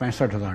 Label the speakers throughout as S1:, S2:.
S1: 65,000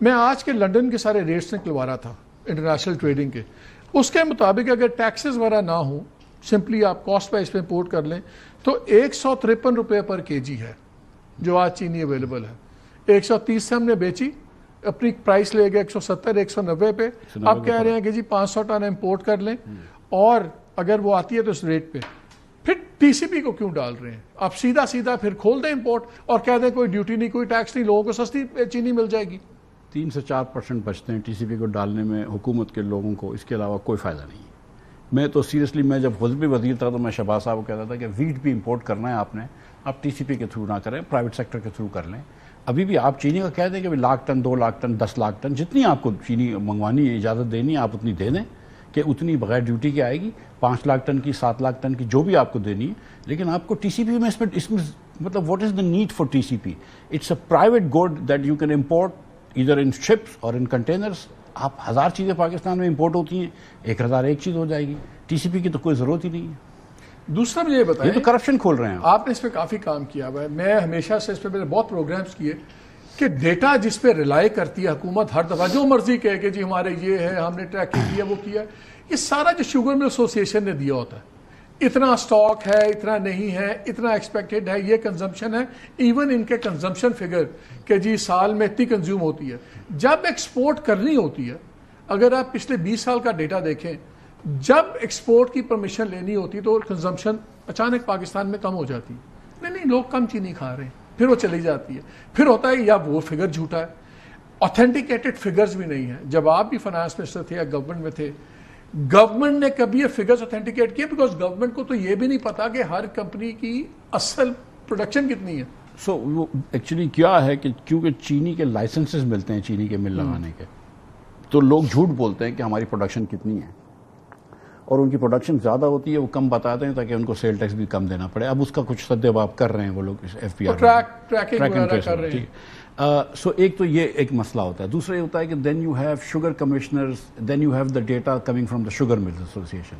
S2: میں آج کے لنڈن کے سارے ریٹس نکلوا رہا تھا انٹرنیشنل ٹریڈنگ کے. اس کے مطابق اگر ٹیکسز وغیرہ نہ ہوں, سمپلی آپ کاسٹ پرائس پہ امپورٹ کر لیں تو 153 روپے پر کے جی ہے جو آج چینی اویلیبل ہے. 130 سے ہم نے بیچی, اپنی پرائس لے گئے 170 190 پہ. آپ کہہ رہے ہیں کہ جی 500 ٹن امپورٹ کر لیں, اور اگر وہ آتی ہے تو اس ریٹ پہ پھر ٹی سی پی کو کیوں ڈال رہے ہیں؟ آپ سیدھا پھر کھول دیں امپورٹ اور کہہ دیں کوئی ڈیوٹی نہیں, کوئی ٹیکس نہیں, لوگوں کو سستی چینی مل جائے گی.
S1: 3 سے 4% بچتے ہیں ٹی سی پی کو ڈالنے میں حکومت کے لوگوں کو, اس کے علاوہ کوئی فائدہ نہیں ہے. میں تو سیریسلی, میں جب خود بھی وزیر تھا تو میں شہباز صاحب کو کہتا تھا کہ ویٹ بھی امپورٹ کرنا ہے آپ ٹی سی پی کے تھرو نہ کریں, پرائیویٹ سیکٹر کے تھرو کر لیں. ابھی بھی آپ چینی کا کہہ دیں کہ 1 lakh ton 2 lakh ton 10 lakh ton جتنی آپ کو چینی منگوانی ہے, اجازت دینی ہے, آپ اتنی دے دیں کہ اتنی بغیر ڈیوٹی کے آئے گی. 5 لاکھ ٹن کی 7 لاکھ ٹن کی جو بھی آپ کو دینی ہے. لیکن آپ کو ٹی سی پی میں اس میں مطلب what is the need for T C P? It's a private good that you can import ادھر ان شپس اور ان کنٹینرس. آپ 1000 چیزیں پاکستان میں امپورٹ ہوتی ہیں, 1000 ایک چیز ہو جائے گی. ٹی سی پی کی تو کوئی ضرورت ہی نہیں ہے.
S2: دوسرا مجھے یہ بتائیں,
S1: یہ تو کرپشن کھول رہے ہیں
S2: آپ نے اس پہ کافی کام کیا ہوا ہے. میں ہمیشہ سے اس پہ بہت پروگرامز کیے کہ ڈیٹا جس پہ ریلائی کرتی ہے حکومت ہر دفعہ جو مرضی کہے کہ جی ہمارے یہ ہے, ہم نے ٹریکنگ کیا, وہ کیا, یہ سارا جو شوگر مل ایسوسیشن نے دیا ہوتا ہے. اتنا سٹاک ہے, اتنا نہیں ہے, اتنا ایکسپیکٹڈ ہے, یہ کنزمپشن ہے. ایون ان کے کنزمپشن فگر کہ جی سال میں اتنی کنزیوم ہوتی ہے. جب ایکسپورٹ کرنی ہوتی ہے, اگر آپ پچھلے 20 سال کا ڈیٹا دیکھیں, جب ایکسپورٹ کی پرمیشن لینی ہوتی تو کنزمپشن اچانک پاکستان میں کم ہو جاتی. نہیں لوگ کم چینی کھا رہے ہیں, پھر وہ چلی جاتی ہے. پھر ہوتا ہے یا وہ فگر جھوٹا ہے, اوتھینٹیکیٹڈ فگرز بھی نہیں ہیں. جب آپ بھی فائنانس منسٹر تھے یا گورنمنٹ میں تھے, گورنمنٹ نے کبھی یہ فگرز اوتھینٹیکیٹ کیے؟ بیکاز گورنمنٹ کو تو یہ بھی نہیں پتا کہ ہر کمپنی کی اصل پروڈکشن کتنی ہے.
S1: سو وہ ایکچولی کیا ہے کہ کیونکہ چینی کے لائسنسز ملتے ہیں چینی کے مل لگانے کے, تو لوگ جھوٹ بولتے ہیں کہ ہماری پروڈکشن کتنی ہے, اور ان کی پروڈکشن زیادہ ہوتی ہے, وہ کم بتاتے ہیں تاکہ ان کو سیل ٹیکس بھی کم دینا پڑے. اب اس کا کچھ سدباب کر رہے ہیں وہ لوگ, ایف پی آر
S2: ٹریکنگ کر رہے ہیں.
S1: سو ایک تو یہ ایک مسئلہ ہوتا ہے. دوسرا یہ ہوتا ہے کہ then you have sugar commissioners, then you have the data coming from the sugar mills association.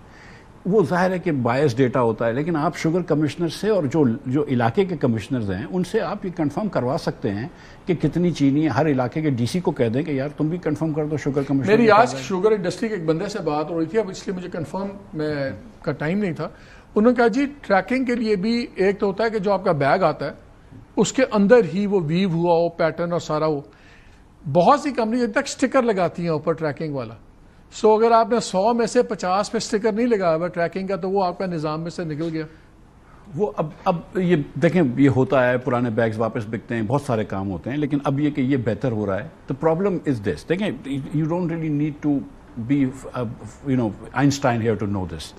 S1: وہ ظاہر ہے کہ بائس ڈیٹا ہوتا ہے, لیکن آپ شوگر کمشنر سے اور جو علاقے کے کمشنرز ہیں ان سے آپ یہ کنفرم کروا سکتے ہیں کہ کتنی چینی ہے. ہر علاقے کے ڈی سی کو کہہ دیں کہ یار تم بھی کنفرم کر دو شوگر کمشنر.
S2: میری آج شوگر انڈسٹری کے ایک بندے سے بات ہو رہی تھی, اب اس لیے مجھے کنفرم میں کا ٹائم نہیں تھا. انہوں نے کہا جی ٹریکنگ کے لیے بھی ایک تو ہوتا ہے کہ جو آپ کا بیگ آتا ہے اس کے اندر ہی وہ ویو ہوا ہو پیٹرن اور سارا ہو. بہت سی کمپنی اب تک سٹیکر لگاتی ہیں اوپر ٹریکنگ والا. سو اگر آپ نے 100 میں سے 50 پہ سٹیکر نہیں لگایا ہوا ٹریکنگ کا تو وہ آپ کا نظام میں سے نکل گیا.
S1: وہ اب یہ دیکھیں, یہ ہوتا ہے, پرانے بیگز واپس بکتے ہیں, بہت سارے کام ہوتے ہیں, لیکن اب یہ کہ یہ بہتر ہو رہا ہے. تو پرابلم از دس, دیکھیں you don't really need to be Einstein here to know this.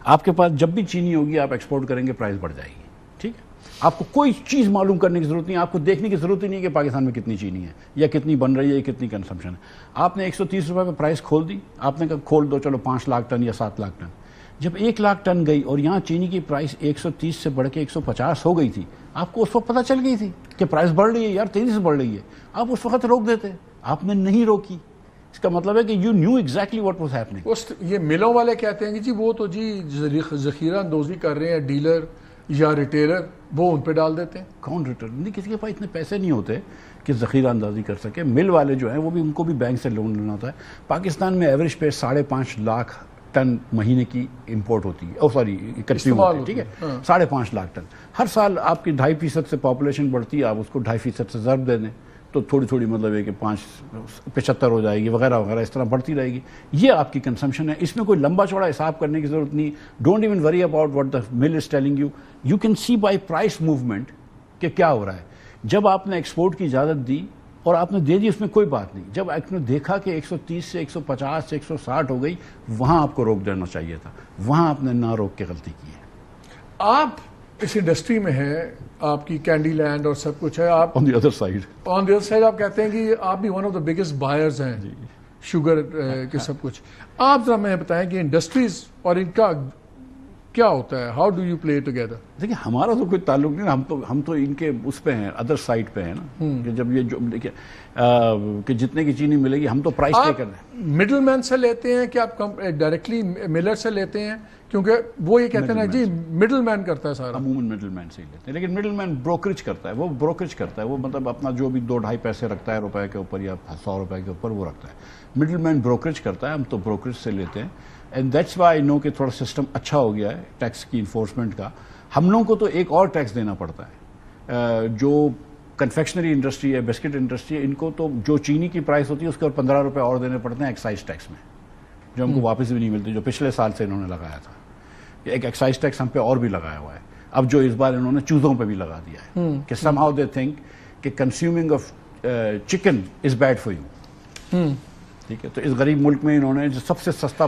S1: آپ کے پاس جب بھی چینی ہوگی آپ ایکسپورٹ کریں گے, پرائز بڑھ جائے گی. ٹھیک ہے, آپ کو کوئی چیز معلوم کرنے کی ضرورت نہیں, آپ کو دیکھنے کی ضرورت ہی نہیں کہ پاکستان میں کتنی چینی ہے یا کتنی بن رہی ہے یا کتنی کنسمپشن ہے. آپ نے 130 روپے پہ پرائز کھول دی, آپ نے کہا کھول دو چلو 5 لاکھ ٹن یا 7 لاکھ ٹن. جب 1 لاکھ ٹن گئی اور یہاں چینی کی پرائز 130 سے بڑھ کے 150 ہو گئی تھی, آپ کو اس وقت پتہ چل گئی تھی کہ پرائز بڑھ رہی ہے یار, تیزی سے بڑھ رہی ہے, آپ اس وقت روک دیتے. آپ نے نہیں روکی, اس کا مطلب ہے کہ you new exactly what was happening.
S2: یہ ملوں والے کہتے ہیں کہ جی وہ تو جی ذخیرہ اندوزی کر رہے ہیں ڈیلر یا ریٹیلر, وہ ان پہ ڈال دیتے ہیں.
S1: کون ریٹیلر؟ نہیں, کسی کے پاس اتنے پیسے نہیں ہوتے کہ ذخیرہ اندازی کر سکے. مل والے جو ہیں وہ بھی, ان کو بھی بینک سے لون لینا ہوتا ہے. پاکستان میں ایوریج پہ 5.5 لاکھ ٹن مہینے کی امپورٹ ہوتی ہے, سوری کنزیوم ہوتی ہے. ٹھیک ہے, 5.5 لاکھ ٹن ہر سال. آپ کی 2.5% سے پاپولیشن بڑھتی ہے, آپ اس کو 2.5% سے ضرب دے دیں تو تھوڑی تھوڑی مطلب ہے کہ 75 ہو جائے گی وغیرہ وغیرہ, اس طرح بڑھتی رہے گی. یہ آپ کی کنزمپشن ہے, اس میں کوئی لمبا چوڑا حساب کرنے کی ضرورت نہیں. Don't even worry about what the mill is telling you. You can see by price movement کہ کیا ہو رہا ہے. جب آپ نے ایکسپورٹ کی اجازت دی اور آپ نے دے دی, اس میں کوئی بات نہیں. جب آپ نے دیکھا کہ 130 سے 150 سے 160 ہو گئی, وہاں آپ کو روک دینا چاہیے تھا, وہاں آپ نے نہ روک کے غلطی کی ہے.
S2: آپ اس انڈسٹری میں ہے, آپ کی کینڈی لینڈ اور سب کچھ ہے, آپ
S1: آن دی ادر سائڈ
S2: آپ کہتے ہیں کہ آپ بھی one of the biggest buyers ہیں شوگر کے سب کچھ. آپ ذرا میں بتائیں کہ انڈسٹریز اور ان کا کیا ہوتا ہے, how do you play together?
S1: دیکھیں ہمارا تو کوئی تعلق نہیں, ہم تو ان کے اس پہ ہیں, ادر سائڈ پہ ہیں نا, کہ جب یہ جو دیکھیں کہ جتنے کی چینی ملے گی ہم تو پرائس پے کر رہے ہیں.
S2: مڈل مین سے لیتے ہیں کہ آپ ڈائریکٹلی ملر سے لیتے ہیں کیونکہ وہ یہ کہتے ہیں جی مڈل مین کرتا ہے سارا.
S1: عموماً مڈل مین سے ہی لیتے ہیں, لیکن مڈل مین بروکریج کرتا ہے, وہ بروکریج کرتا ہے, وہ مطلب اپنا جو بھی 2-2.5 پیسے رکھتا ہے روپے کے اوپر یا 100 روپے کے اوپر وہ رکھتا ہے. مڈل مین بروکریج کرتا ہے, ہم تو بروکریج سے لیتے ہیں. اینڈ دیٹس وائی آئی نو کہ تھوڑا سسٹم اچھا ہو گیا ہے ٹیکس کی انفورسمنٹ کا. ہم لوگوں کو تو ایک اور ٹیکس دینا پڑتا ہے, جو کنفیکشنری انڈسٹری ہے, بسکٹ انڈسٹری ہے, ان کو تو جو چینی کی پرائس ہوتی ہے اس کے اور 15 روپے اور دینے پڑتے ہیں ایکسائز ٹیکس میں, جو ہم کو واپس بھی نہیں ملتی, جو پچھلے سال سے انہوں نے لگایا تھا. ایک ایکسائز ٹیکس ہم پہ اور بھی لگایا ہوا ہے اب, جو اس بار انہوں نے چوزوں پہ بھی لگا دیا ہے کہ سم ہاؤ دے تھنک کہ consuming of chicken is bad for you. ٹھیک ہے, تو اس غریب ملک میں انہوں نے جو سب سے سستا